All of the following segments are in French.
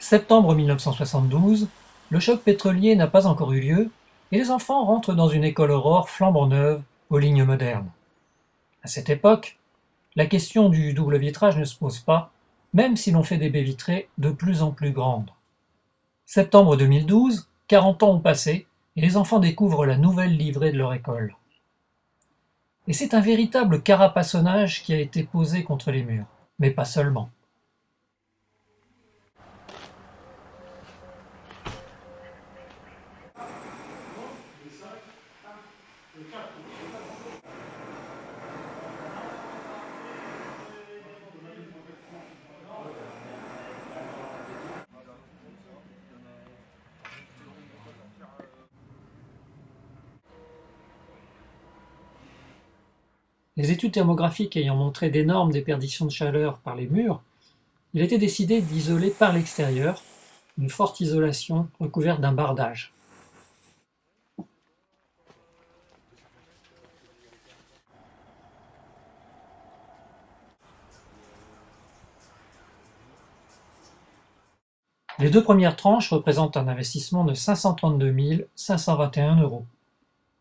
Septembre 1972, le choc pétrolier n'a pas encore eu lieu et les enfants rentrent dans une école Aurore flambant neuve aux lignes modernes. À cette époque, la question du double vitrage ne se pose pas, même si l'on fait des baies vitrées de plus en plus grandes. Septembre 2012, 40 ans ont passé et les enfants découvrent la nouvelle livrée de leur école. Et c'est un véritable carapassonnage qui a été posé contre les murs, mais pas seulement. Les études thermographiques ayant montré d'énormes déperditions de chaleur par les murs, il a été décidé d'isoler par l'extérieur, une forte isolation recouverte d'un bardage. Les deux premières tranches représentent un investissement de 532 521 €.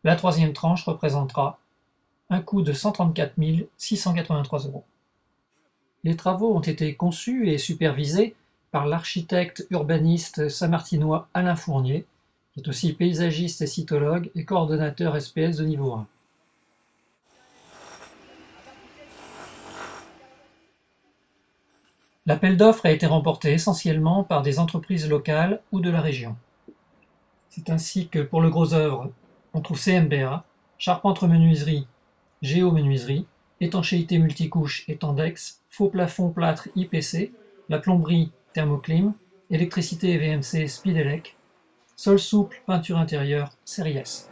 La troisième tranche représentera un coût de 134 683 €. Les travaux ont été conçus et supervisés par l'architecte urbaniste saint-martinois Alain Fournier, qui est aussi paysagiste et cytologue et coordonnateur SPS de niveau 1. L'appel d'offres a été remporté essentiellement par des entreprises locales ou de la région. C'est ainsi que pour le gros œuvre, on trouve CMBA, Charpente-Menuiserie, Géomenuiserie, étanchéité multicouche et Tendex, faux plafond plâtre IPC, la plomberie Thermoclim, électricité et VMC Speedelec, sol souple, peinture intérieure Series.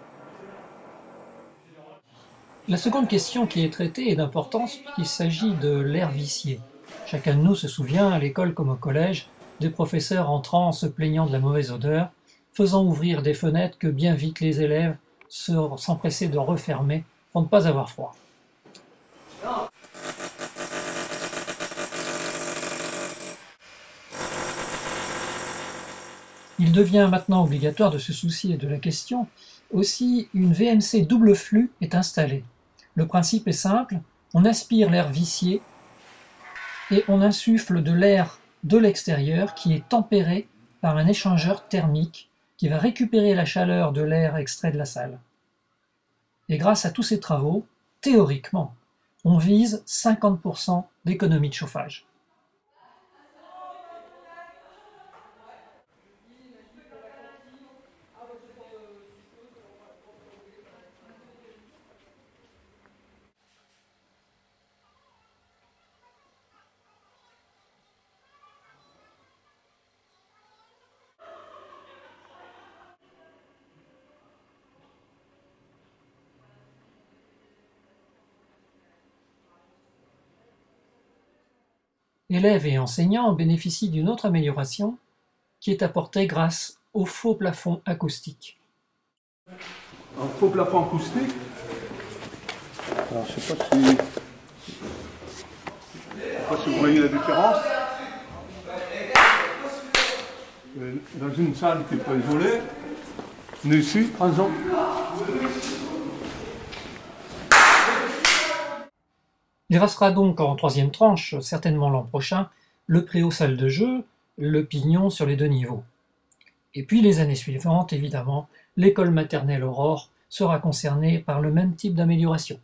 La seconde question qui est traitée est d'importance puisqu'il s'agit de l'air vicié. Chacun de nous se souvient, à l'école comme au collège, des professeurs entrant se plaignant de la mauvaise odeur, faisant ouvrir des fenêtres que bien vite les élèves s'empressaient de refermer pour ne pas avoir froid. Il devient maintenant obligatoire de se soucier de la question. Aussi, une VMC double flux est installée. Le principe est simple, on aspire l'air vicié et on insuffle de l'air de l'extérieur qui est tempéré par un échangeur thermique qui va récupérer la chaleur de l'air extrait de la salle. Et grâce à tous ces travaux, théoriquement, on vise 50% d'économie de chauffage. Élèves et enseignants bénéficient d'une autre amélioration qui est apportée grâce au faux plafond acoustique. Un faux plafond acoustique. Alors, je ne sais pas si vous voyez la différence. Dans une salle qui n'est pas isolée, mais ici, par exemple. Il restera donc en troisième tranche, certainement l'an prochain, le préau salle de jeu, le pignon sur les deux niveaux. Et puis les années suivantes, évidemment, l'école maternelle Aurore sera concernée par le même type d'amélioration.